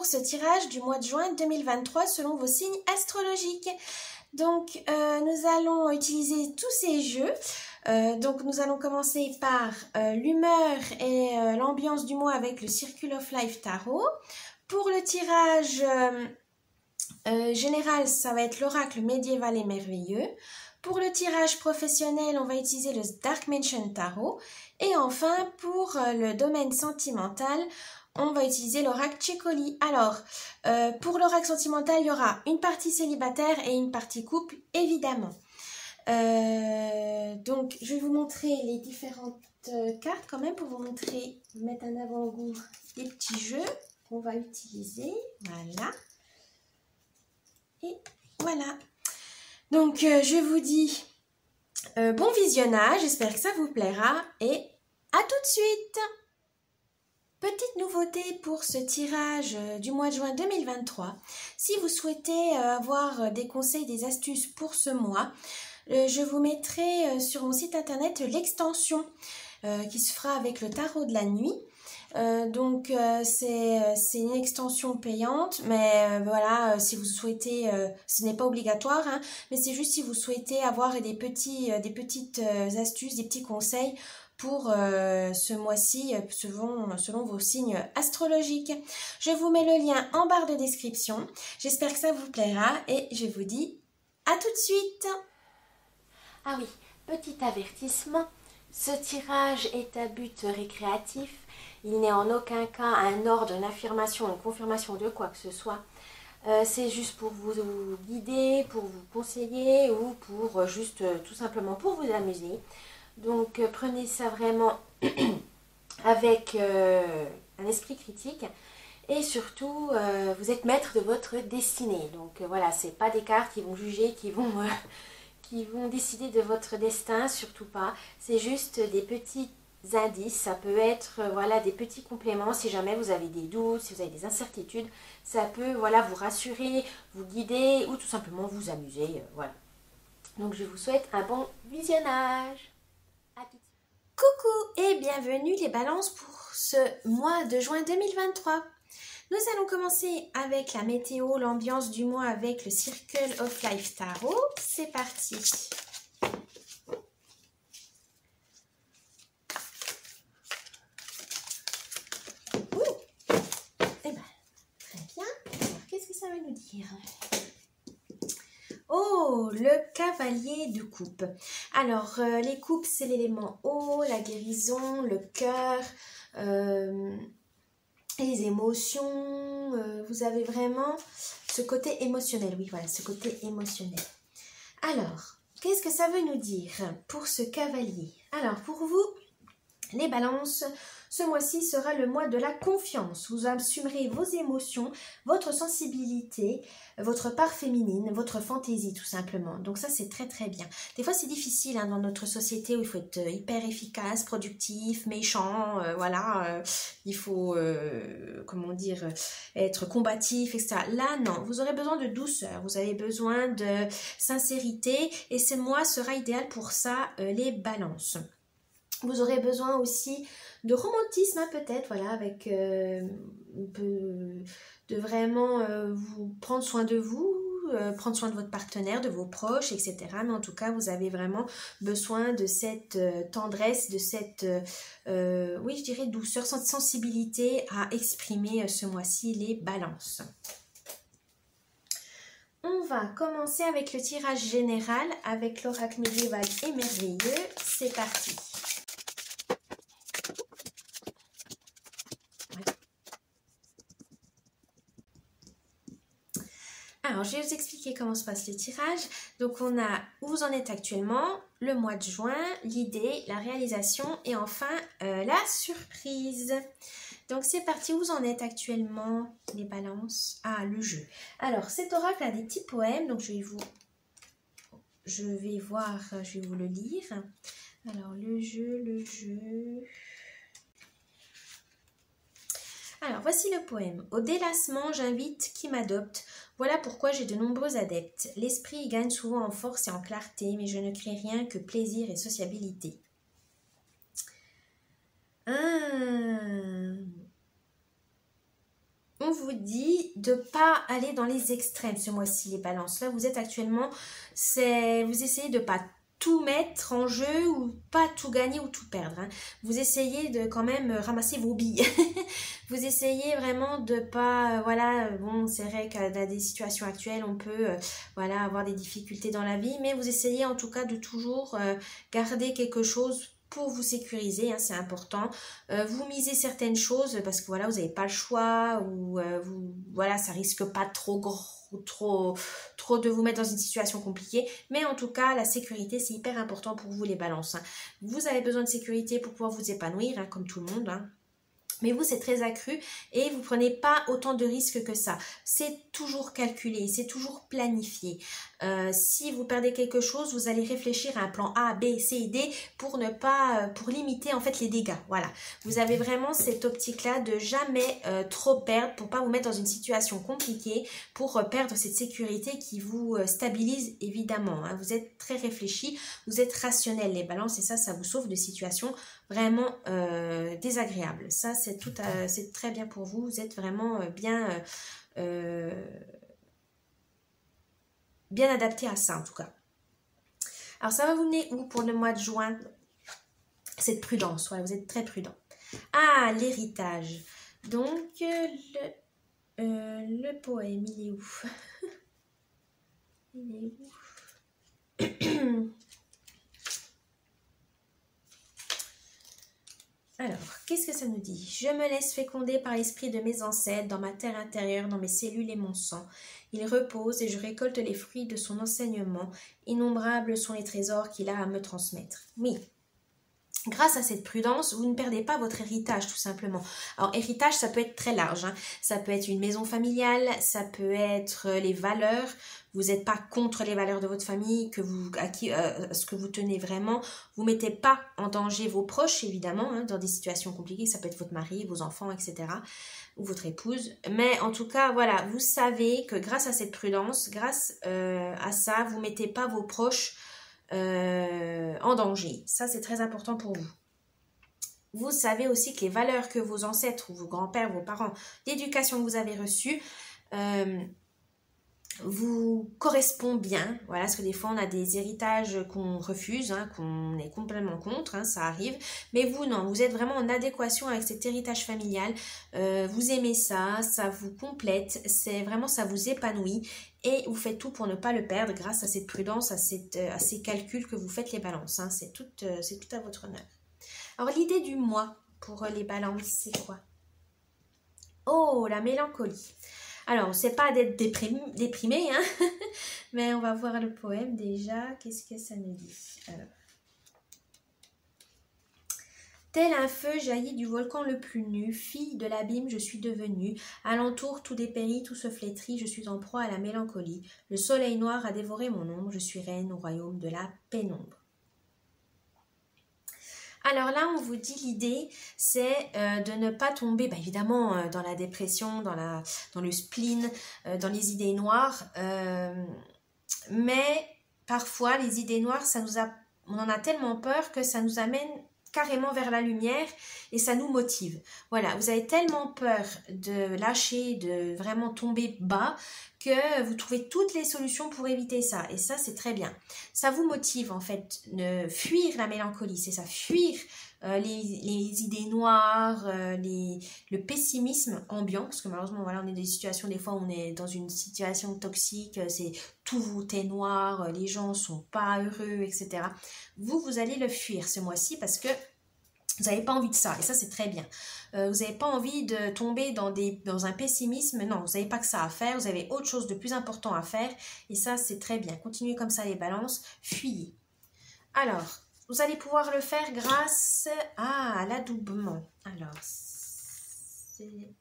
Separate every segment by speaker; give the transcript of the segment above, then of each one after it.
Speaker 1: pour ce tirage du mois de juin 2023 selon vos signes astrologiques. Donc, nous allons utiliser tous ces jeux. Donc, nous allons commencer par l'humeur et l'ambiance du mois avec le Circle of Life Tarot. Pour le tirage général, ça va être l'oracle médiéval et merveilleux. Pour le tirage professionnel, on va utiliser le Dark Mansion Tarot. Et enfin, pour le domaine sentimental, on va utiliser l'oracle Cecoli. Alors, pour l'oracle sentimental, il y aura une partie célibataire et une partie couple, évidemment. Donc, je vais vous montrer les différentes cartes quand même pour vous montrer, mettre en avant-goût les petits jeux qu'on va utiliser. Voilà. Et voilà. Donc, je vous dis bon visionnage, j'espère que ça vous plaira et à tout de suite. Petite nouveauté pour ce tirage du mois de juin 2023. Si vous souhaitez avoir des conseils, des astuces pour ce mois, je vous mettrai sur mon site internet l'extension qui se fera avec le tarot de la nuit. Donc c'est une extension payante, mais voilà, si vous souhaitez, ce n'est pas obligatoire, hein, mais c'est juste si vous souhaitez avoir des petites astuces, des petits conseils pour ce mois-ci selon vos signes astrologiques. Je vous mets le lien en barre de description. J'espère que ça vous plaira et je vous dis à tout de suite.
Speaker 2: Ah oui, petit avertissement, ce tirage est à but récréatif. Il n'est en aucun cas un ordre, une affirmation, une confirmation de quoi que ce soit. C'est juste pour vous guider, pour vous conseiller ou pour juste tout simplement pour vous amuser. Donc prenez ça vraiment avec un esprit critique et surtout vous êtes maître de votre destinée. Donc voilà, c'est pas des cartes qui vont juger, qui vont décider de votre destin, surtout pas. C'est juste des petits indices, ça peut être voilà des petits compléments si jamais vous avez des doutes, si vous avez des incertitudes, ça peut voilà vous rassurer, vous guider ou tout simplement vous amuser, voilà. Donc je vous souhaite un bon visionnage. À tout de suite.
Speaker 1: Coucou et bienvenue les balances pour ce mois de juin 2023. Nous allons commencer avec la météo, l'ambiance du mois avec le Circle of Life Tarot. C'est parti. Eh ben, très bien. Alors, qu'est-ce que ça veut nous dire ? Oh, le cavalier de coupe. Alors, les coupes, c'est l'élément eau, la guérison, le cœur, les émotions. Vous avez vraiment ce côté émotionnel. Oui, voilà, ce côté émotionnel. Alors, qu'est-ce que ça veut nous dire pour ce cavalier? Alors, pour vous, les balances, ce mois-ci sera le mois de la confiance. Vous assumerez vos émotions, votre sensibilité, votre part féminine, votre fantaisie tout simplement. Donc ça, c'est très très bien. Des fois, c'est difficile hein, dans notre société où il faut être hyper efficace, productif, méchant, voilà. Il faut, comment dire, être combatif, etc. Là, non. Vous aurez besoin de douceur, vous avez besoin de sincérité et ce mois sera idéal pour ça, les balances. Vous aurez besoin aussi de romantisme, hein, peut-être, voilà, avec un peu de vraiment vous prendre soin de vous, prendre soin de votre partenaire, de vos proches, etc. Mais en tout cas, vous avez vraiment besoin de cette tendresse, de cette, oui, je dirais douceur, cette sensibilité à exprimer ce mois-ci les balances. On va commencer avec le tirage général avec l'oracle médiéval et merveilleux. C'est parti. Alors, je vais vous expliquer comment se passe le tirage. Donc, on a où vous en êtes actuellement, le mois de juin, l'idée, la réalisation et enfin la surprise. Donc, c'est parti. Où vous en êtes actuellement, les balances? Ah, le jeu. Alors, cet oracle a des petits poèmes. Donc, je vais vous le lire. Alors, le jeu. Alors, voici le poème. Au délassement, j'invite qui m'adopte. Voilà pourquoi j'ai de nombreux adeptes. L'esprit y gagne souvent en force et en clarté, mais je ne crée rien que plaisir et sociabilité. on vous dit de pas aller dans les extrêmes ce mois-ci, les balances. Là, vous êtes actuellement, vous essayez de pas tout mettre en jeu ou pas tout gagner ou tout perdre. Hein. Vous essayez de quand même ramasser vos billes. Vous essayez vraiment de pas, voilà, bon, c'est vrai qu'à des situations actuelles, on peut, voilà, avoir des difficultés dans la vie, mais vous essayez en tout cas de toujours garder quelque chose pour vous sécuriser, hein, c'est important. Vous misez certaines choses parce que voilà, vous n'avez pas le choix ou voilà, ça risque pas trop de vous mettre dans une situation compliquée. Mais en tout cas, la sécurité, c'est hyper important pour vous les balances. Hein. Vous avez besoin de sécurité pour pouvoir vous épanouir, hein, comme tout le monde. Hein. Mais vous, c'est très accru et vous prenez pas autant de risques que ça. C'est toujours calculé, c'est toujours planifié. Si vous perdez quelque chose, vous allez réfléchir à un plan A, B, C et D pour ne pas, pour limiter en fait les dégâts. Voilà. Vous avez vraiment cette optique-là de jamais trop perdre pour pas vous mettre dans une situation compliquée, pour perdre cette sécurité qui vous stabilise évidemment. Hein. Vous êtes très réfléchi, vous êtes rationnel les balances et ça vous sauve de situations vraiment désagréables. Ça, c'est très bien pour vous. Vous êtes vraiment bien adapté à ça en tout cas. Alors ça va vous mener où pour le mois de juin? Cette prudence, voilà, vous êtes très prudent. Ah, l'héritage. Donc le poème, il est où? Il est où? Alors, qu'est-ce que ça nous dit? Je me laisse féconder par l'esprit de mes ancêtres, dans ma terre intérieure, dans mes cellules et mon sang. Il repose et je récolte les fruits de son enseignement. Innombrables sont les trésors qu'il a à me transmettre. Oui, grâce à cette prudence, vous ne perdez pas votre héritage tout simplement. Alors héritage, ça peut être très large. Hein. Ça peut être une maison familiale, ça peut être les valeurs. Vous n'êtes pas contre les valeurs de votre famille, ce que vous tenez vraiment. Vous ne mettez pas en danger vos proches, évidemment, hein, dans des situations compliquées. Ça peut être votre mari, vos enfants, etc. Ou votre épouse. Mais en tout cas, voilà, vous savez que grâce à cette prudence, grâce à ça, vous ne mettez pas vos proches en danger. Ça, c'est très important pour vous. Vous savez aussi que les valeurs que vos ancêtres ou vos grands-pères, vos parents, l'éducation que vous avez reçue, vous correspond bien, voilà, parce que des fois on a des héritages qu'on refuse, hein, qu'on est complètement contre, hein, ça arrive, mais vous non, vous êtes vraiment en adéquation avec cet héritage familial, vous aimez ça, ça vous complète, c'est vraiment, ça vous épanouit et vous faites tout pour ne pas le perdre grâce à cette prudence, à ces calculs que vous faites les balances, hein, c'est tout à votre honneur. Alors l'idée du mois pour les balances, c'est quoi? Oh, la mélancolie. Alors, c'est pas d'être déprimé, hein, mais on va voir le poème déjà. Qu'est-ce que ça nous dit? Alors, tel un feu jaillit du volcan le plus nu, fille de l'abîme je suis devenue, alentour tout dépérit, tout se flétrit, je suis en proie à la mélancolie. Le soleil noir a dévoré mon ombre, je suis reine au royaume de la pénombre. Alors là, on vous dit l'idée, c'est de ne pas tomber, évidemment, dans la dépression, dans le spleen, dans les idées noires. Mais parfois, les idées noires, on en a tellement peur que ça nous amène carrément vers la lumière et ça nous motive. Voilà, vous avez tellement peur de lâcher, de vraiment tomber bas que vous trouvez toutes les solutions pour éviter ça. Et ça, c'est très bien. Ça vous motive en fait, de fuir la mélancolie, c'est ça, fuir les idées noires, le pessimisme ambiant, parce que malheureusement, voilà, on est dans des situations, des fois, on est dans une situation toxique, c'est tout est noir, les gens sont pas heureux, etc. Vous allez le fuir ce mois-ci parce que vous n'avez pas envie de ça, et ça c'est très bien. Vous n'avez pas envie de tomber dans un pessimisme, non, vous n'avez pas que ça à faire, vous avez autre chose de plus important à faire, et ça c'est très bien. Continuez comme ça les balances, fuyez. Alors, vous allez pouvoir le faire grâce à l'adoubement. Alors, c'est...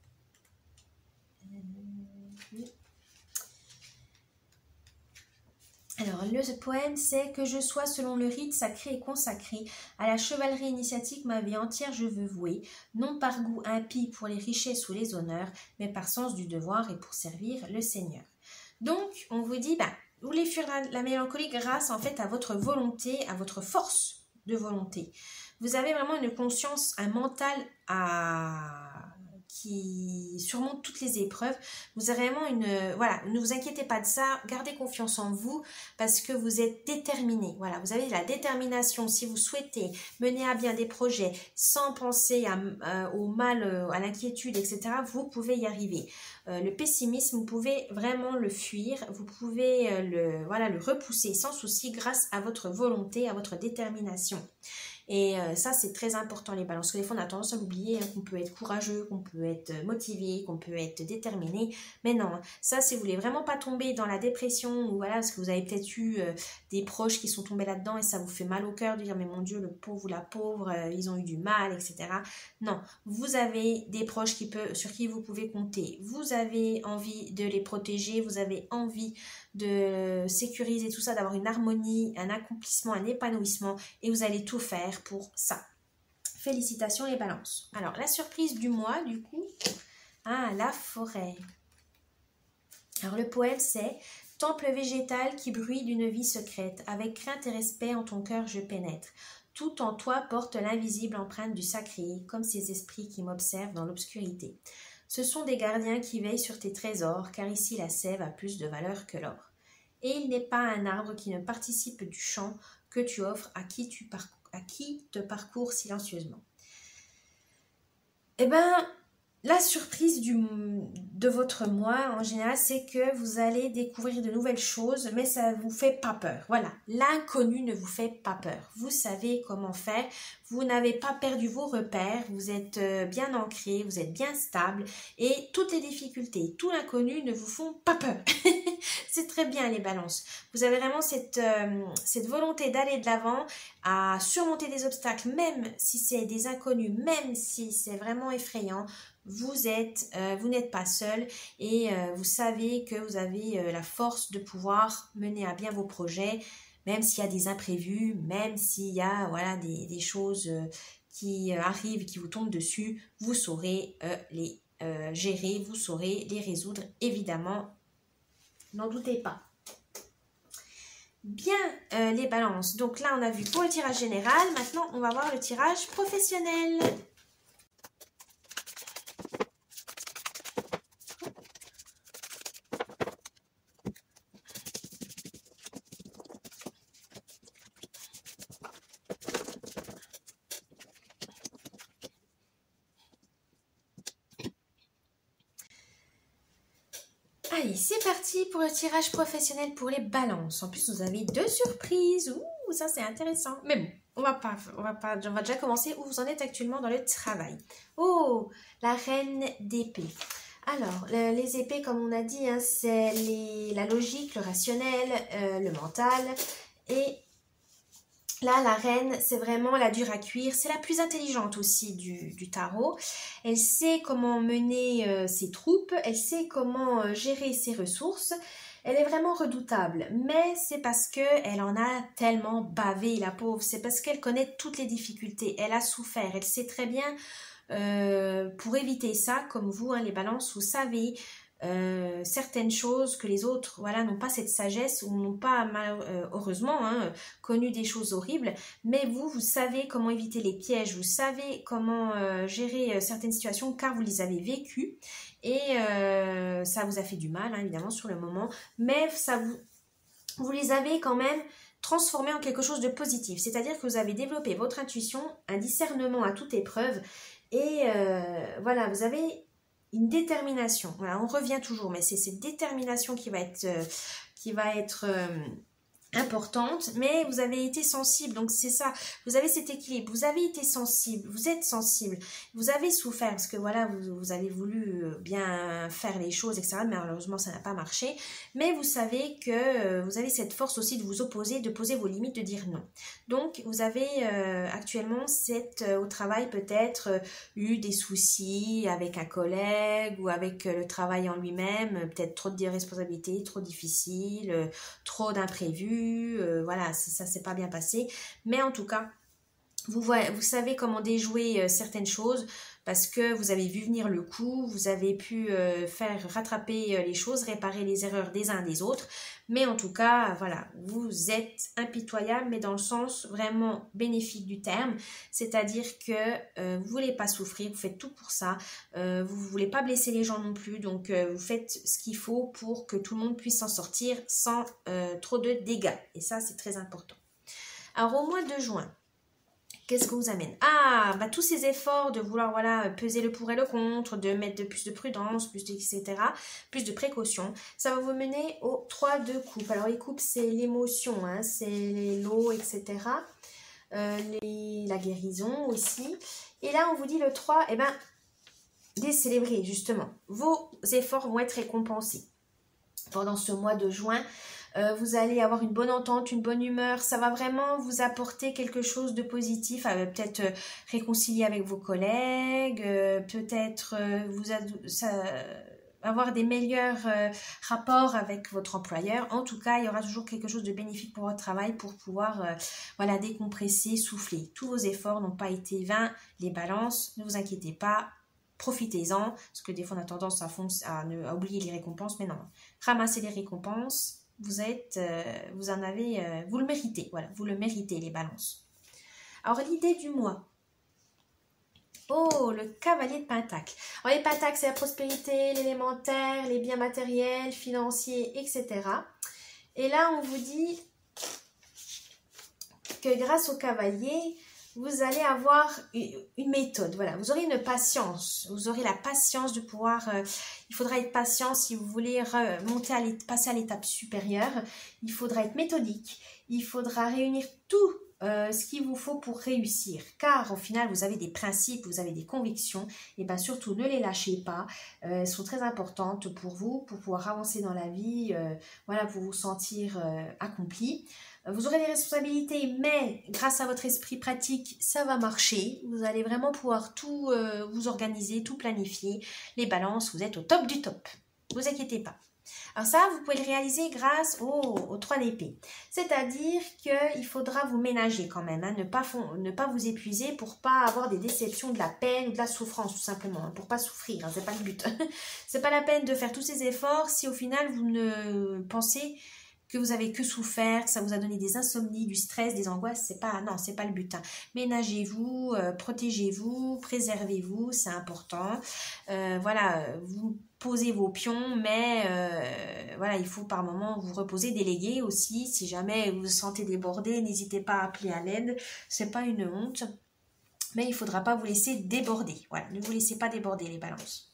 Speaker 1: Alors, le poème, c'est que je sois selon le rite sacré et consacré. À la chevalerie initiatique, ma vie entière je veux vouer, non par goût impie pour les richesses ou les honneurs, mais par sens du devoir et pour servir le Seigneur. Donc, on vous dit, vous voulez fuir la mélancolie grâce en fait à votre volonté, à votre force de volonté. Vous avez vraiment une conscience, un mental qui surmonte toutes les épreuves. Vous avez vraiment voilà, ne vous inquiétez pas de ça, gardez confiance en vous parce que vous êtes déterminé. Voilà, vous avez la détermination. Si vous souhaitez mener à bien des projets sans penser au mal, à l'inquiétude, etc., vous pouvez y arriver. Le pessimisme, vous pouvez vraiment le fuir, vous pouvez le repousser sans souci grâce à votre volonté, à votre détermination. Et ça, c'est très important, les balances. Parce que des fois, on a tendance à l'oublier, hein, qu'on peut être courageux, qu'on peut être motivé, qu'on peut être déterminé. Mais non, ça, si vous voulez vraiment pas tomber dans la dépression, ou voilà, parce que vous avez peut-être eu des proches qui sont tombés là-dedans et ça vous fait mal au cœur de dire, mais mon Dieu, le pauvre ou la pauvre, ils ont eu du mal, etc. Non, vous avez des proches sur qui vous pouvez compter. Vous avez envie de les protéger, vous avez envie de sécuriser tout ça, d'avoir une harmonie, un accomplissement, un épanouissement, et vous allez tout faire pour ça. Félicitations les balances. Alors, la surprise du mois, du coup, la forêt. Alors, le poème, c'est « Temple végétal qui bruit d'une vie secrète, avec crainte et respect en ton cœur je pénètre. Tout en toi porte l'invisible empreinte du sacré, comme ces esprits qui m'observent dans l'obscurité. Ce sont des gardiens qui veillent sur tes trésors, car ici la sève a plus de valeur que l'or. Et il n'est pas un arbre qui ne participe du chant que tu offres à qui te parcourt silencieusement. » Eh bien, la surprise de votre mois, en général, c'est que vous allez découvrir de nouvelles choses, mais ça ne vous fait pas peur. Voilà, l'inconnu ne vous fait pas peur. Vous savez comment faire, vous n'avez pas perdu vos repères, vous êtes bien ancré, vous êtes bien stable, et toutes les difficultés, tout l'inconnu ne vous font pas peur. C'est très bien les balances. Vous avez vraiment cette volonté d'aller de l'avant, à surmonter des obstacles, même si c'est des inconnus, même si c'est vraiment effrayant. Vous n'êtes pas seul et vous savez que vous avez la force de pouvoir mener à bien vos projets, même s'il y a des imprévus, même s'il y a des choses qui arrivent, qui vous tombent dessus, vous saurez les gérer, vous saurez les résoudre, évidemment, n'en doutez pas. Bien les balances, donc là on a vu pour le tirage général, maintenant on va voir le tirage professionnel. Allez, c'est parti pour le tirage professionnel pour les balances. En plus, vous avez 2 surprises. Ouh, ça c'est intéressant. Mais bon, on va déjà commencer où vous en êtes actuellement dans le travail. Oh, la reine d'épée. Alors, les épées, comme on a dit, hein, c'est la logique, le rationnel, le mental. Et là, la reine, c'est vraiment la dure à cuire. C'est la plus intelligente aussi du tarot. Elle sait comment mener ses troupes. Elle sait comment gérer ses ressources. Elle est vraiment redoutable. Mais c'est parce qu'elle en a tellement bavé, la pauvre. C'est parce qu'elle connaît toutes les difficultés. Elle a souffert. Elle sait très bien, pour éviter ça, comme vous, hein, les balances, vous savez certaines choses que les autres n'ont pas cette sagesse ou n'ont pas heureusement connu des choses horribles, mais vous savez comment éviter les pièges, vous savez comment gérer certaines situations car vous les avez vécues et ça vous a fait du mal évidemment sur le moment, mais vous les avez quand même transformés en quelque chose de positif, c'est-à-dire que vous avez développé votre intuition, un discernement à toute épreuve et vous avez une détermination. Voilà, on revient toujours, mais c'est cette détermination qui va être importante, mais vous avez été sensible, donc c'est ça, vous avez cet équilibre, vous avez été sensible, vous êtes sensible, vous avez souffert, parce que vous avez voulu bien faire les choses, etc., mais malheureusement ça n'a pas marché, mais vous savez que vous avez cette force aussi de vous opposer, de poser vos limites, de dire non. Donc vous avez actuellement au travail peut-être eu des soucis avec un collègue, ou avec le travail en lui-même, peut-être trop de responsabilités, trop difficile, trop d'imprévus, ça s'est pas bien passé, mais en tout cas vous savez comment déjouer certaines choses parce que vous avez vu venir le coup, vous avez pu faire rattraper les choses, réparer les erreurs des uns des autres. Mais en tout cas, voilà, vous êtes impitoyable, mais dans le sens vraiment bénéfique du terme. C'est-à-dire que vous ne voulez pas souffrir, vous faites tout pour ça. Vous ne voulez pas blesser les gens non plus. Donc, vous faites ce qu'il faut pour que tout le monde puisse s'en sortir sans trop de dégâts. Et ça, c'est très important. Alors, au mois de juin, qu'est-ce que vous amène? Ah, bah, tous ces efforts de vouloir voilà, peser le pour et le contre, de mettre plus de prudence, etc., plus de précaution, ça va vous mener aux 3 de coupe. Alors les coupes, c'est l'émotion, hein, c'est l'eau, etc., la guérison aussi. Et là, on vous dit le 3, eh ben, décélébrer justement. Vos efforts vont être récompensés. Pendant ce mois de juin, vous allez avoir une bonne entente, une bonne humeur. Ça va vraiment vous apporter quelque chose de positif. Peut-être réconcilier avec vos collègues, peut-être avoir des meilleurs rapports avec votre employeur. En tout cas, il y aura toujours quelque chose de bénéfique pour votre travail pour pouvoir voilà, décompresser, souffler. Tous vos efforts n'ont pas été vains. Les balances, ne vous inquiétez pas. Profitez-en, parce que des fois on a tendance à oublier les récompenses, mais non. Ramassez les récompenses. Vous le méritez, voilà, vous le méritez, les balances. Alors, l'idée du mois. Oh, le cavalier de Pentacle. Alors, les Pentacles, c'est la prospérité, l'élémentaire, les biens matériels, financiers, etc. Et là, on vous dit que grâce au cavalier, vous allez avoir une méthode, voilà, vous aurez une patience, vous aurez la patience de pouvoir, il faudra être patient si vous voulez passer à l'étape supérieure, il faudra être méthodique, il faudra réunir tout ce qu'il vous faut pour réussir, car au final vous avez des principes, vous avez des convictions, et bien surtout ne les lâchez pas, elles sont très importantes pour vous, pour pouvoir avancer dans la vie, voilà, pour vous sentir accompli. Vous aurez des responsabilités, mais grâce à votre esprit pratique, ça va marcher. Vous allez vraiment pouvoir tout vous organiser, tout planifier. Les balances, vous êtes au top du top. Ne vous inquiétez pas. Alors ça, vous pouvez le réaliser grâce aux 3 d'épée. C'est-à-dire qu'il faudra vous ménager quand même, hein, ne pas vous épuiser pour pas avoir des déceptions, de la peine ou de la souffrance tout simplement, hein, pour pas souffrir, hein, c'est pas le but. C'est pas la peine de faire tous ces efforts si au final vous ne pensez que vous avez que souffert, que ça vous a donné des insomnies, du stress, des angoisses, c'est pas le but. Hein. Ménagez-vous, protégez-vous, préservez-vous, c'est important. Voilà, vous posez vos pions, mais voilà, il faut par moment vous reposer, déléguer aussi. Si jamais vous vous sentez débordé, n'hésitez pas à appeler à l'aide, c'est pas une honte, mais il ne faudra pas vous laisser déborder. Voilà, ne vous laissez pas déborder les balances.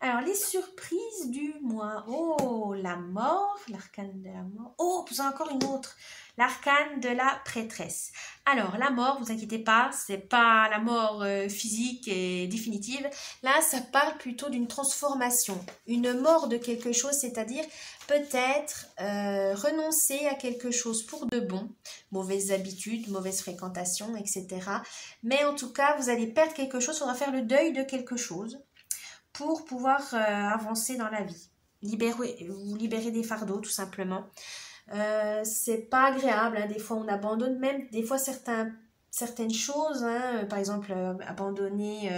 Speaker 1: Alors, les surprises du mois. Oh, la mort, l'arcane de la mort. Oh, vous avez encore une autre. L'arcane de la prêtresse. Alors, la mort, vous inquiétez pas, c'est pas la mort physique et définitive. Là, ça parle plutôt d'une transformation. Une mort de quelque chose, c'est-à-dire peut-être renoncer à quelque chose pour de bon. Mauvaises habitudes, mauvaise fréquentation, etc. Mais en tout cas, vous allez perdre quelque chose, il faudra faire le deuil de quelque chose pour pouvoir avancer dans la vie. Vous libérer des fardeaux, tout simplement. C'est pas agréable, hein. Des fois on abandonne même, des fois certaines choses, hein. Par exemple abandonner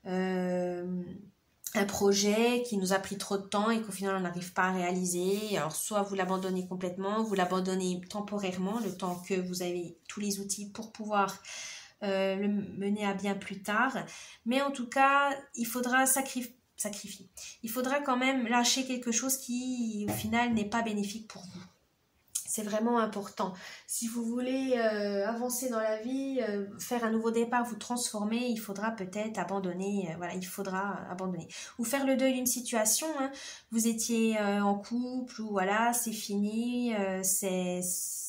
Speaker 1: un projet qui nous a pris trop de temps et qu'au final on n'arrive pas à réaliser. Alors soit vous l'abandonnez complètement, vous l'abandonnez temporairement, le temps que vous avez tous les outils pour pouvoir le mener à bien plus tard, mais en tout cas il faudra sacrifier. Il faudra quand même lâcher quelque chose qui au final n'est pas bénéfique pour vous. C'est vraiment important. Si vous voulez avancer dans la vie, faire un nouveau départ, vous transformer, il faudra peut-être abandonner. Voilà, il faudra abandonner. Ou faire le deuil d'une situation. Hein. Vous étiez en couple ou voilà, c'est fini.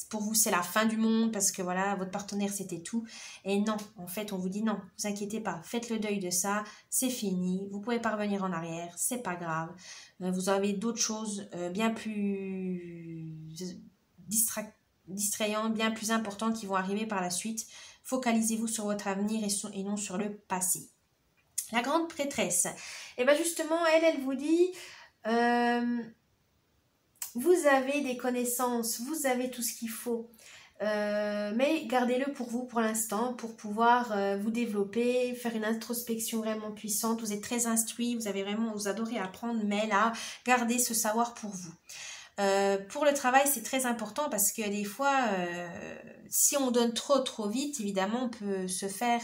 Speaker 1: Pour vous, c'est la fin du monde parce que voilà, votre partenaire, c'était tout. Et non, en fait, on vous dit non, vous inquiétez pas. Faites le deuil de ça, c'est fini. Vous pouvez pas revenir en arrière, c'est pas grave. Vous avez d'autres choses bien plus distrayantes, bien plus importantes qui vont arriver par la suite. Focalisez-vous sur votre avenir et non sur le passé. La grande prêtresse, et bien justement, elle vous dit, vous avez des connaissances, vous avez tout ce qu'il faut. mais gardez-le pour vous pour l'instant, pour pouvoir vous développer, faire une introspection vraiment puissante. Vous êtes très instruit, vous adorez apprendre, mais là, gardez ce savoir pour vous. Pour le travail, c'est très important parce que des fois, si on donne trop vite, évidemment, on peut se faire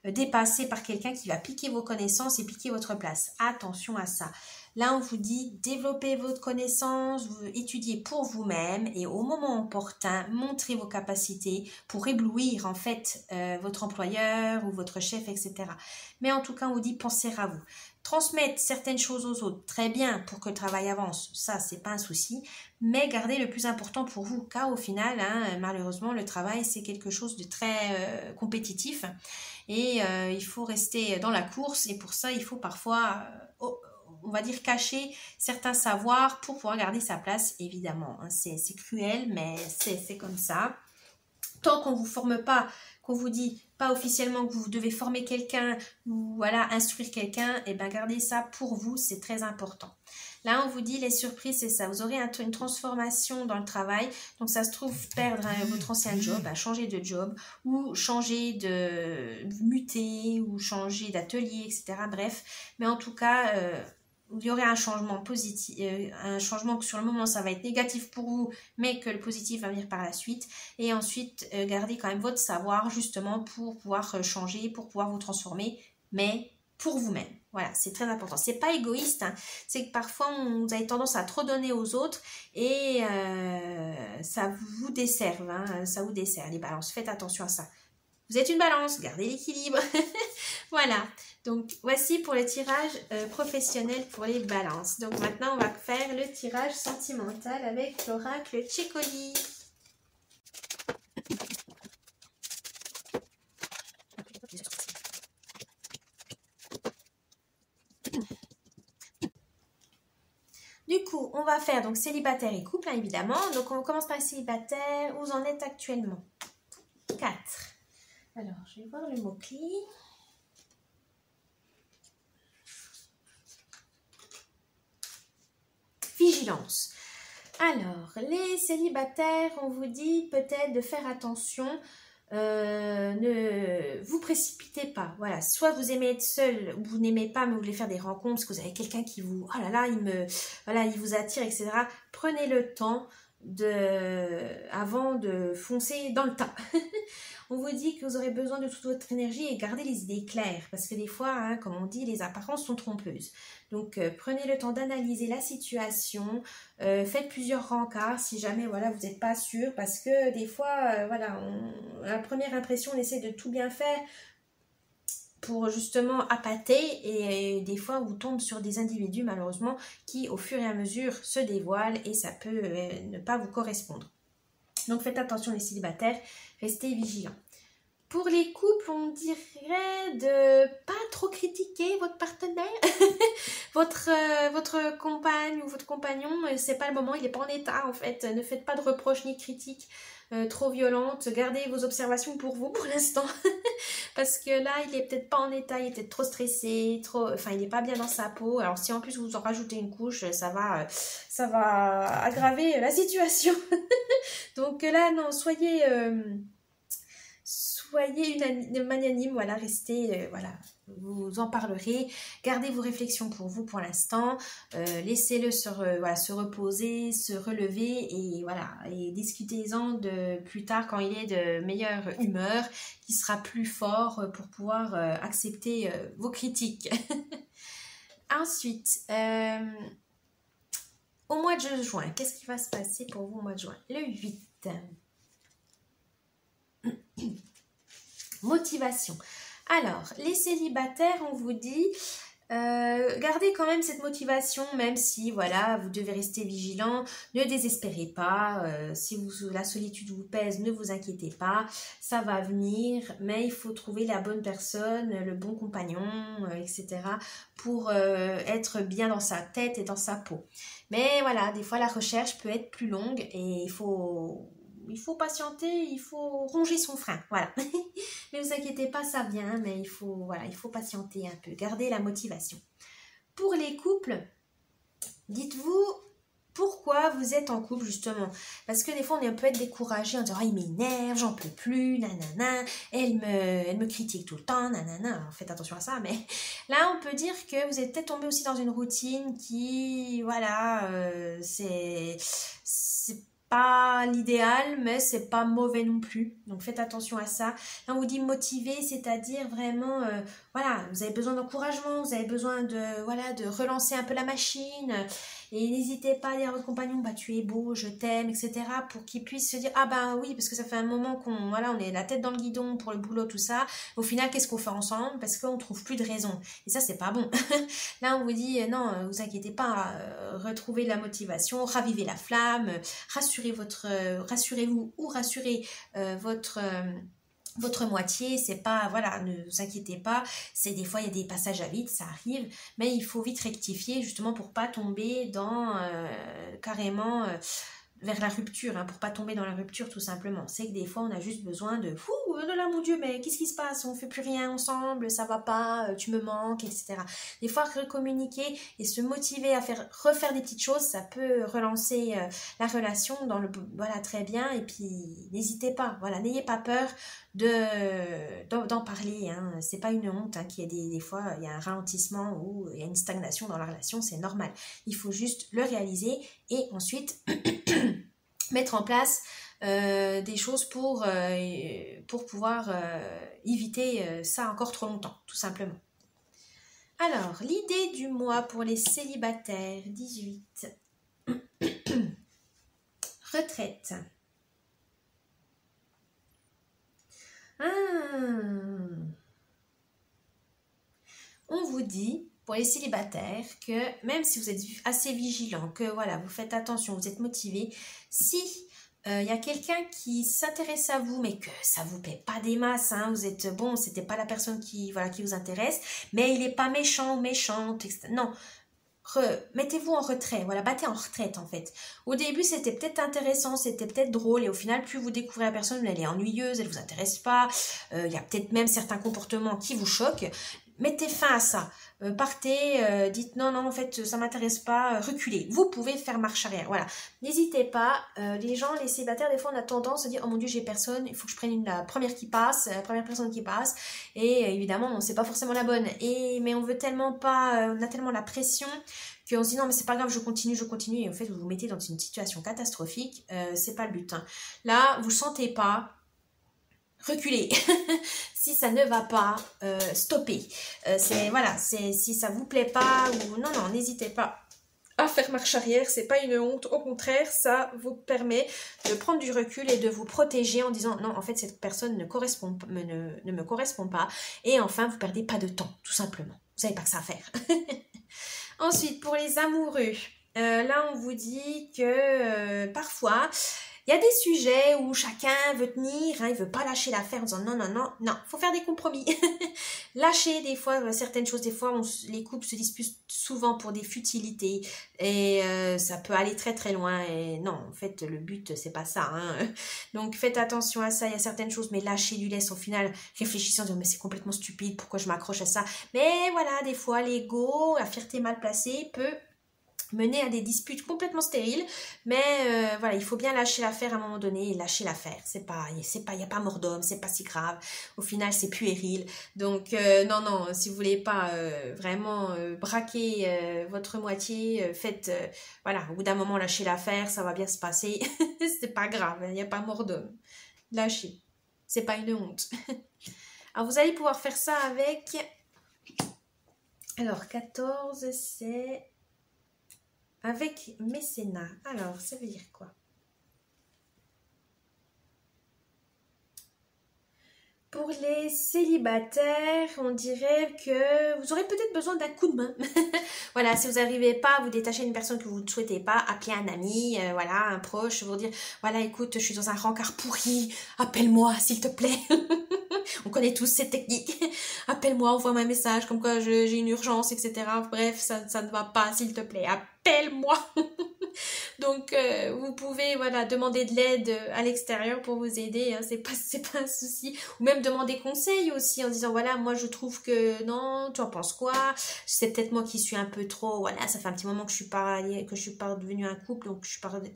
Speaker 1: dépasser par quelqu'un qui va piquer vos connaissances et piquer votre place. Attention à ça. Là, on vous dit développez votre connaissance, étudiez pour vous-même et au moment opportun, montrez vos capacités pour éblouir en fait votre employeur ou votre chef, etc. Mais en tout cas, on vous dit pensez à vous. Transmettre certaines choses aux autres, très bien pour que le travail avance, ça c'est pas un souci, mais gardez le plus important pour vous, car au final, malheureusement, le travail c'est quelque chose de très compétitif et il faut rester dans la course et pour ça il faut parfois on va dire cacher certains savoirs pour pouvoir garder sa place, évidemment. C'est cruel, mais c'est comme ça. Tant qu'on ne vous forme pas, qu'on vous dit pas officiellement que vous devez former quelqu'un ou voilà, instruire quelqu'un, et bien gardez ça pour vous, c'est très important. Là, on vous dit les surprises, c'est ça. Vous aurez une transformation dans le travail. Donc, ça se trouve perdre votre ancien job, changer de job ou changer de muter ou changer d'atelier, etc. Bref, mais en tout cas, il y aurait un changement positif, un changement que sur le moment ça va être négatif pour vous, mais que le positif va venir par la suite. Et ensuite, gardez quand même votre savoir justement pour pouvoir changer, pour pouvoir vous transformer, mais pour vous-même. Voilà, c'est très important. C'est pas égoïste, c'est que parfois vous avez tendance à trop donner aux autres et ça vous desserve, ça vous dessert. Les balances, faites attention à ça. Vous êtes une balance, gardez l'équilibre. Voilà, donc voici pour le tirage professionnel pour les balances. Donc maintenant, on va faire le tirage sentimental avec l'oracle Tchécoli. Du coup, on va faire donc célibataire et couple, évidemment. Donc on commence par célibataire. Où vous en êtes actuellement? 4. Alors, je vais voir le mot-clé. Vigilance. Alors, les célibataires, on vous dit peut-être de faire attention, ne vous précipitez pas. Voilà, soit vous aimez être seul, ou vous n'aimez pas, mais vous voulez faire des rencontres, parce que vous avez quelqu'un qui vous, oh là là, il vous attire, etc. Prenez le temps avant de foncer dans le tas. On vous dit que vous aurez besoin de toute votre énergie et gardez les idées claires parce que des fois, comme on dit, les apparences sont trompeuses. Donc, prenez le temps d'analyser la situation, faites plusieurs rencarts si jamais voilà, vous n'êtes pas sûr parce que des fois, à la première impression, on essaie de tout bien faire pour justement appâter et des fois, vous tombez sur des individus malheureusement qui, au fur et à mesure, se dévoilent et ça peut ne pas vous correspondre. Donc faites attention les célibataires, restez vigilants. Pour les couples, on dirait de pas trop critiquer votre partenaire, votre compagne ou votre compagnon, c'est pas le moment, il n'est pas en état en fait. Ne faites pas de reproches ni critiques trop violentes, gardez vos observations pour vous pour l'instant. Parce que là, il est peut-être pas en état, il est peut-être trop stressé, il n'est pas bien dans sa peau. Alors si en plus vous en rajoutez une couche, ça va aggraver la situation. Donc là, non, soyez magnanime, voilà, restez, vous en parlerez, gardez vos réflexions pour vous pour l'instant, laissez-le se reposer, se relever et voilà, et discutez-en plus tard quand il est de meilleure humeur, qui sera plus fort pour pouvoir accepter vos critiques. Ensuite, au mois de juin, qu'est-ce qui va se passer pour vous au mois de juin? Le 8. Motivation. Alors, les célibataires, on vous dit, gardez quand même cette motivation, même si, voilà, vous devez rester vigilant. Ne désespérez pas. Si la solitude vous pèse, ne vous inquiétez pas. Ça va venir, mais il faut trouver la bonne personne, le bon compagnon, etc. pour être bien dans sa tête et dans sa peau. Mais voilà, des fois, la recherche peut être plus longue et il faut patienter, il faut ronger son frein, voilà. Ne vous inquiétez pas, ça vient, mais il faut patienter un peu, garder la motivation. Pour les couples, dites-vous, pourquoi vous êtes en couple justement. Parce que des fois on peut être découragé en disant oh, il m'énerve, j'en peux plus, nanana, elle me critique tout le temps, nanana. Alors, faites attention à ça, mais là on peut dire que vous êtes peut-être tombé aussi dans une routine qui, voilà, c'est pas l'idéal, mais c'est pas mauvais non plus. Donc faites attention à ça. Là on vous dit motiver, c'est-à-dire vraiment, voilà, vous avez besoin d'encouragement, vous avez besoin de, voilà, de relancer un peu la machine. Et n'hésitez pas à dire à votre compagnon, bah tu es beau, je t'aime, etc. pour qu'il puisse se dire, ah bah oui, parce que ça fait un moment qu'on, voilà, on est la tête dans le guidon pour le boulot, tout ça. Au final, qu'est-ce qu'on fait ensemble? Parce qu'on trouve plus de raison. Et ça, c'est pas bon. Là, on vous dit, non, vous inquiétez pas, retrouvez la motivation, ravivez la flamme, rassurez-vous ou rassurez votre moitié, c'est pas, voilà, ne vous inquiétez pas, c'est des fois il y a des passages à vide, ça arrive, mais il faut vite rectifier justement pour pas tomber dans carrément vers la rupture, hein, pour pas tomber dans la rupture tout simplement. C'est que des fois on a juste besoin de là mon Dieu, mais qu'est-ce qui se passe, on fait plus rien ensemble, ça va pas, tu me manques, etc. Des fois recommuniquer et se motiver à refaire des petites choses, ça peut relancer la relation dans le, voilà, très bien. Et puis n'hésitez pas, voilà, n'ayez pas peur d'en parler, hein. C'est pas une honte, hein, qu'il y ait des fois il y a un ralentissement ou il y a une stagnation dans la relation, c'est normal. Il faut juste le réaliser et ensuite mettre en place des choses pour pouvoir éviter ça encore trop longtemps, tout simplement. Alors, l'idée du mois pour les célibataires, 18. Retraite. On vous dit, pour les célibataires, que même si vous êtes assez vigilant, que voilà, vous faites attention, vous êtes motivé, si il y a quelqu'un qui s'intéresse à vous, mais que ça vous plaît pas des masses, hein, vous êtes bon, c'était pas la personne qui, voilà, qui vous intéresse, mais il est pas méchant ou méchante, etc. Non, mettez-vous en retrait, voilà, battez en retraite en fait. Au début c'était peut-être intéressant, c'était peut-être drôle, et au final plus vous découvrez la personne, elle est ennuyeuse, elle vous intéresse pas, il y a peut-être même certains comportements qui vous choquent. Mettez fin à ça. Partez, dites non, en fait, ça m'intéresse pas, reculez. Vous pouvez faire marche arrière, voilà. N'hésitez pas. Les gens, les célibataires, des fois, on a tendance à dire, oh mon Dieu, j'ai personne, il faut que je prenne la première qui passe, la première personne qui passe. Et évidemment, c'est pas forcément la bonne. Mais on veut tellement pas, on a tellement la pression qu'on se dit non, mais c'est pas grave, je continue. Et en fait, vous vous mettez dans une situation catastrophique. C'est pas le but, hein. Là, vous sentez pas. Reculez. Si ça ne va pas, stoppez. Voilà, si ça vous plaît pas ou non, n'hésitez pas à faire marche arrière. C'est pas une honte, au contraire, ça vous permet de prendre du recul et de vous protéger en disant non, en fait cette personne ne me correspond pas. Et enfin, vous perdez pas de temps, tout simplement. Vous n'avez pas que ça à faire. Ensuite, pour les amoureux, là on vous dit que parfois il y a des sujets où chacun veut tenir, hein, il veut pas lâcher l'affaire en disant non, faut faire des compromis. Lâcher des fois certaines choses, des fois les couples se disputent souvent pour des futilités et ça peut aller très très loin et non, en fait le but c'est pas ça, hein. Donc faites attention à ça, il y a certaines choses, mais lâchez du laisse au final, réfléchissez en disant mais c'est complètement stupide, pourquoi je m'accroche à ça, mais voilà, des fois l'ego, la fierté mal placée peut mener à des disputes complètement stériles, mais voilà, il faut bien lâcher l'affaire à un moment donné et lâcher l'affaire. Il n'y a pas mort d'homme, c'est pas si grave. Au final, c'est puéril. Donc non, si vous voulez pas vraiment braquer votre moitié, faites voilà, au bout d'un moment lâchez l'affaire, ça va bien se passer. C'est pas grave, il n'y a pas mort d'homme. Lâchez. C'est pas une honte. Alors vous allez pouvoir faire ça avec. Alors 14, c'est avec mécénat. Alors, ça veut dire quoi? Pour les célibataires, on dirait que vous aurez peut-être besoin d'un coup de main. Voilà, si vous n'arrivez pas à vous détacher d'une personne que vous ne souhaitez pas, appelez un ami, voilà, un proche, vous dire, voilà, écoute, je suis dans un rencard pourri, appelle-moi, s'il te plaît. On connaît tous ces techniques. Appelle-moi, envoie-moi un message, comme quoi j'ai une urgence, etc. Bref, ça ne va pas, s'il te plaît, appelle-moi. Donc, vous pouvez voilà, demander de l'aide à l'extérieur pour vous aider, hein, c'est pas un souci. Ou même demander conseil aussi en disant, voilà, moi je trouve que non, tu en penses quoi? C'est peut-être moi qui suis un peu trop, voilà, ça fait un petit moment que je suis pas devenue un couple, donc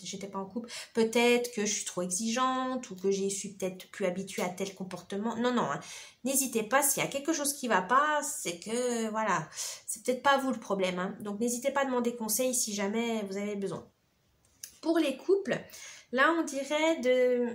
Speaker 1: j'étais pas en couple. Peut-être que je suis trop exigeante ou que je suis peut-être plus habituée à tel comportement. Non, non, hein. N'hésitez pas, s'il y a quelque chose qui va pas, c'est que, voilà, c'est peut-être pas vous le problème, hein. Donc, n'hésitez pas à demander conseil si jamais vous avez besoin. Pour les couples, là, on dirait de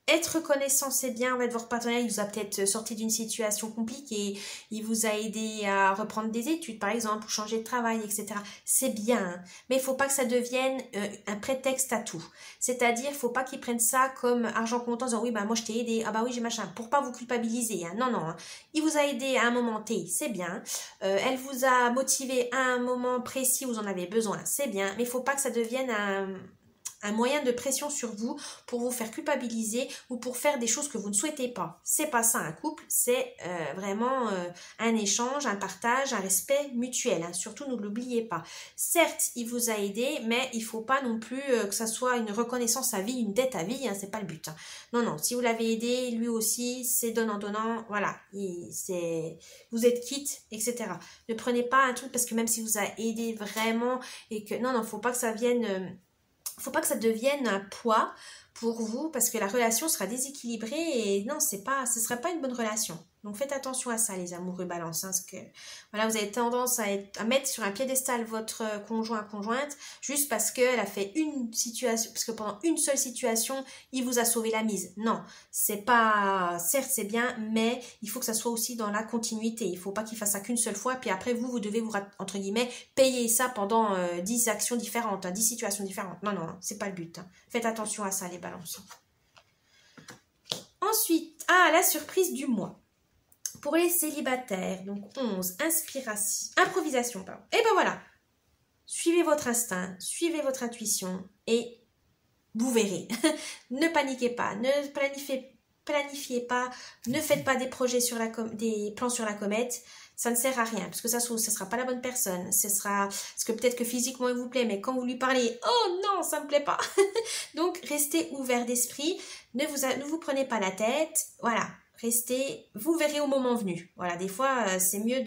Speaker 1: être reconnaissant, c'est bien. En fait, votre partenaire, il vous a peut-être sorti d'une situation compliquée, il vous a aidé à reprendre des études, par exemple, ou changer de travail, etc. C'est bien, hein. Mais il faut pas que ça devienne un prétexte à tout. C'est-à-dire, il faut pas qu'ils prennent ça comme argent comptant, en disant, oui, bah, moi, je t'ai aidé, ah bah oui, j'ai machin, pour pas vous culpabiliser, hein. Non, non, hein. Il vous a aidé à un moment T, c'est bien. Elle vous a motivé à un moment précis où vous en avez besoin, c'est bien. Mais il faut pas que ça devienne un moyen de pression sur vous pour vous faire culpabiliser ou pour faire des choses que vous ne souhaitez pas. C'est pas ça un couple, c'est vraiment un échange, un partage, un respect mutuel, hein. Surtout, ne l'oubliez pas. Certes, il vous a aidé, mais il faut pas non plus que ça soit une reconnaissance à vie, une dette à vie, hein, c'est pas le but, hein. Non, non, si vous l'avez aidé, lui aussi, c'est donnant-donnant, voilà, vous êtes quitte, etc. Ne prenez pas un truc parce que même si vous a aidé vraiment et que, non, faut pas que ça vienne... faut pas que ça devienne un poids pour vous parce que la relation sera déséquilibrée et non, ce serait pas une bonne relation. Donc faites attention à ça, les amoureux balance, hein, parce que voilà, vous avez tendance à mettre sur un piédestal votre conjointe juste parce qu'elle a fait une situation, parce que pendant une seule situation, il vous a sauvé la mise. Non, c'est pas, certes c'est bien, mais il faut que ça soit aussi dans la continuité. Il faut pas qu'il fasse ça qu'une seule fois, puis après vous devez vous, entre guillemets, payer ça pendant 10 actions différentes, hein, 10 situations différentes. Non, non, c'est pas le but, hein. Faites attention à ça, les balances. Ensuite, la surprise du mois. Pour les célibataires, donc 11, improvisation, pardon. Et ben voilà, suivez votre instinct, suivez votre intuition et vous verrez. Ne paniquez pas, ne planifiez pas, ne faites pas des projets des plans sur la comète. Ça ne sert à rien, parce que ça se trouve, ce ne sera pas la bonne personne. Parce que peut-être que physiquement il vous plaît, mais quand vous lui parlez, oh non, ça ne me plaît pas. Donc, restez ouvert d'esprit, ne vous prenez pas la tête, voilà. Restez, vous verrez au moment venu. Voilà, des fois, c'est mieux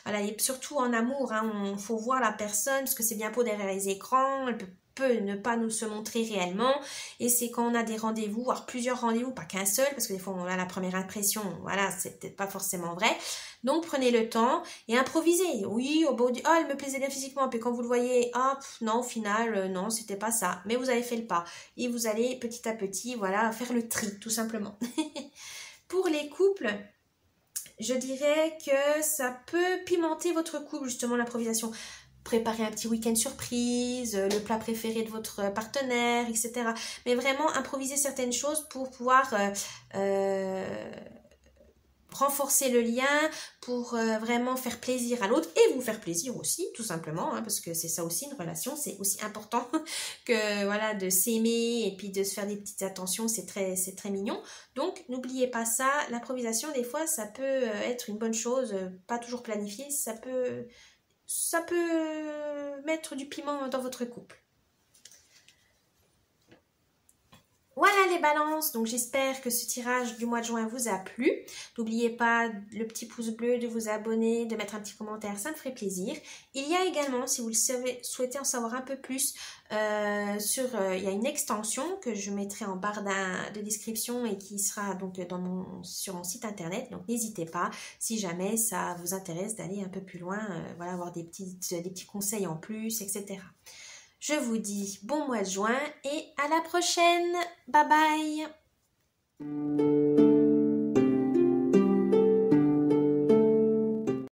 Speaker 1: voilà, et surtout en amour, hein, faut voir la personne, parce que c'est bien beau derrière les écrans, elle peut ne pas nous se montrer réellement, et c'est quand on a des rendez-vous, voire plusieurs rendez-vous, pas qu'un seul, parce que des fois on a la première impression, voilà, c'est peut-être pas forcément vrai. Donc prenez le temps et improvisez. Oui, au bout du elle me plaisait bien physiquement, puis quand vous le voyez, non, au final, non, c'était pas ça, mais vous avez fait le pas, et vous allez petit à petit, voilà, faire le tri, tout simplement. Pour les couples, je dirais que ça peut pimenter votre couple, justement, l'improvisation. Préparer un petit week-end surprise, le plat préféré de votre partenaire, etc. Mais vraiment improviser certaines choses pour pouvoir renforcer le lien, pour vraiment faire plaisir à l'autre et vous faire plaisir aussi, tout simplement, hein, parce que c'est ça aussi une relation, c'est aussi important que voilà, de s'aimer et puis de se faire des petites attentions, c'est très mignon. Donc n'oubliez pas ça, l'improvisation des fois ça peut être une bonne chose, pas toujours planifié, ça peut mettre du piment dans votre couple. Voilà les balances, donc j'espère que ce tirage du mois de juin vous a plu. N'oubliez pas le petit pouce bleu, de vous abonner, de mettre un petit commentaire, ça me ferait plaisir. Il y a également, si vous le souhaitez en savoir un peu plus, il y a une extension que je mettrai en barre de description et qui sera donc sur mon site internet. Donc n'hésitez pas, si jamais ça vous intéresse d'aller un peu plus loin, voilà, avoir des petits conseils en plus, etc. Je vous dis bon mois de juin et à la prochaine. Bye bye.